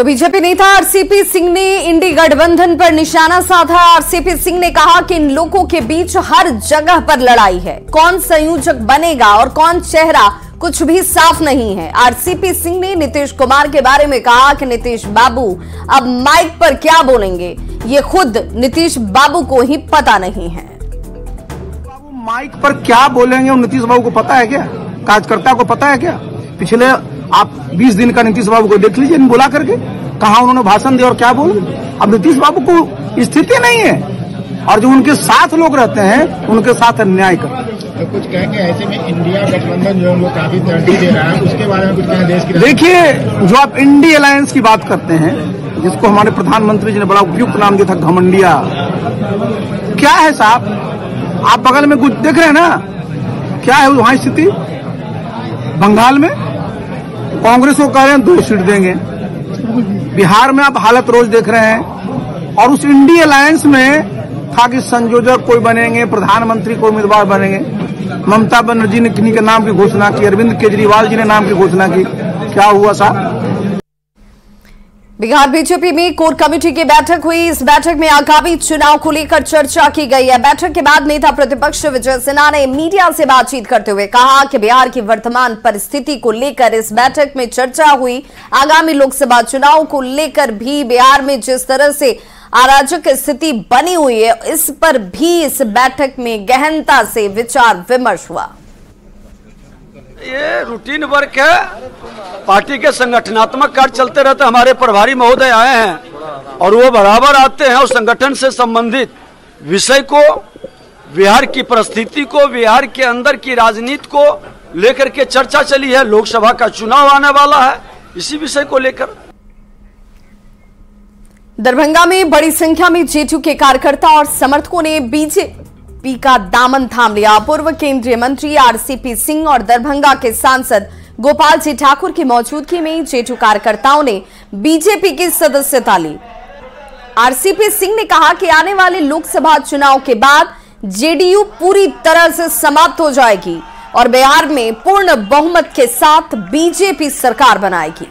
तो बीजेपी नेता आरसीपी सिंह ने इंडी गठबंधन पर निशाना साधा। आरसीपी सिंह ने कहा कि इन लोगों के बीच हर जगह पर लड़ाई है, कौन संयोजक बनेगा और कौन चेहरा कुछ भी साफ नहीं है। आरसीपी सिंह ने नीतीश कुमार के बारे में कहा कि नीतीश बाबू अब माइक पर क्या बोलेंगे ये खुद नीतीश बाबू को ही पता नहीं है। बाबू माइक पर क्या बोलेंगे और नीतीश बाबू को पता है क्या? कार्यकर्ता को पता है क्या? पिछले आप 20 दिन का नीतीश बाबू को देख लीजिए, बुला करके कहा उन्होंने भाषण दिया और क्या बोले। अब नीतीश बाबू को स्थिति नहीं है और जो उनके साथ लोग रहते हैं उनके साथ अन्याय कर। तो कुछ कहेंगे ऐसे में इंडिया गठबंधन जो उनको काफी तरजीह दे रहा है, उसके बारे में कुछ कहना देश की। देखिए, जो आप इंडी अलायंस की बात करते हैं, जिसको हमारे प्रधानमंत्री जी ने बड़ा उपयुक्त नाम दिया था घमंडिया, क्या है साहब? आप बगल में कुछ देख रहे हैं ना, क्या है वहां स्थिति? बंगाल में कांग्रेस को कह रहे हैं 2 सीट देंगे, बिहार में आप हालत रोज देख रहे हैं। और उस इंडी अलायंस में था कि संयोजक कोई बनेंगे, प्रधानमंत्री को उम्मीदवार बनेंगे। ममता बनर्जी ने किन्हीं के नाम की घोषणा की, अरविंद केजरीवाल जी ने नाम की घोषणा की। क्या हुआ साहब? बिहार बीजेपी में कोर कमेटी की बैठक हुई। इस बैठक में आगामी चुनाव को लेकर चर्चा की गई है। बैठक के बाद नेता प्रतिपक्ष विजय सिन्हा ने मीडिया से बातचीत करते हुए कहा कि बिहार की वर्तमान परिस्थिति को लेकर इस बैठक में चर्चा हुई। आगामी लोकसभा चुनाव को लेकर भी बिहार में जिस तरह से अराजक स्थिति बनी हुई है, इस पर भी इस बैठक में गहनता से विचार विमर्श हुआ। ये रूटीन वर्क है, पार्टी के संगठनात्मक कार्य चलते रहते। हमारे प्रभारी महोदय आए हैं और वो बराबर आते हैं और संगठन से संबंधित विषय को, बिहार की परिस्थिति को, बिहार के अंदर की राजनीति को लेकर के चर्चा चली है। लोकसभा का चुनाव आने वाला है, इसी विषय को लेकर। दरभंगा में बड़ी संख्या में जेडीयू के कार्यकर्ता और समर्थकों ने बीजेपी का दामन थाम लिया। पूर्व केंद्रीय मंत्री आरसीपी सिंह और दरभंगा के सांसद गोपाल जी ठाकुर की मौजूदगी में जेडीयू कार्यकर्ताओं ने बीजेपी की सदस्यता ली। आरसीपी सिंह ने कहा कि आने वाले लोकसभा चुनाव के बाद जेडीयू पूरी तरह से समाप्त हो जाएगी और बिहार में पूर्ण बहुमत के साथ बीजेपी सरकार बनाएगी।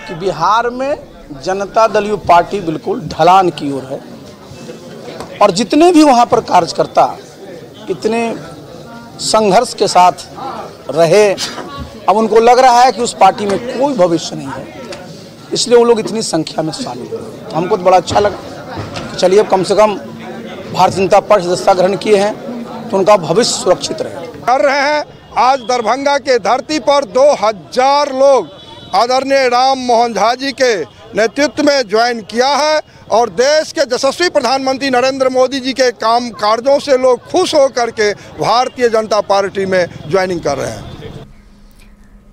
कि बिहार में जनता दल यू पार्टी बिल्कुल ढलान की ओर है और जितने भी वहां पर कार्यकर्ता इतने संघर्ष के साथ रहे, अब उनको लग रहा है कि उस पार्टी में कोई भविष्य नहीं है, इसलिए वो लोग इतनी संख्या में शामिल हुए। तो हमको तो बड़ा अच्छा लगा कि चलिए कम से कम भारतीय जनता पार्टी सदस्यता ग्रहण किए हैं तो उनका भविष्य सुरक्षित रहे। कर रहे हैं। आज दरभंगा के धरती पर 2000 लोग आदरणीय राम मोहन झा जी के नेतृत्व में ज्वाइन किया है और देश के यशस्वी प्रधानमंत्री नरेंद्र मोदी जी के काम कार्यों से लोग खुश होकर के भारतीय जनता पार्टी में ज्वाइनिंग कर रहे हैं।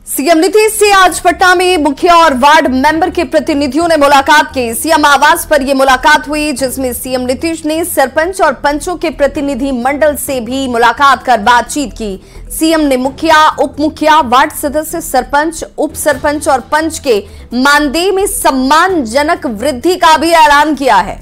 सीएम नीतीश से आज पटना में मुखिया और वार्ड मेंबर के प्रतिनिधियों ने मुलाकात की। सीएम आवास पर यह मुलाकात हुई, जिसमें सीएम नीतीश ने सरपंच और पंचों के प्रतिनिधि मंडल से भी मुलाकात कर बातचीत की। सीएम ने मुखिया, उप मुखिया, वार्ड सदस्य, सरपंच, उप सरपंच और पंच के मानदेय में सम्मानजनक वृद्धि का भी ऐलान किया है।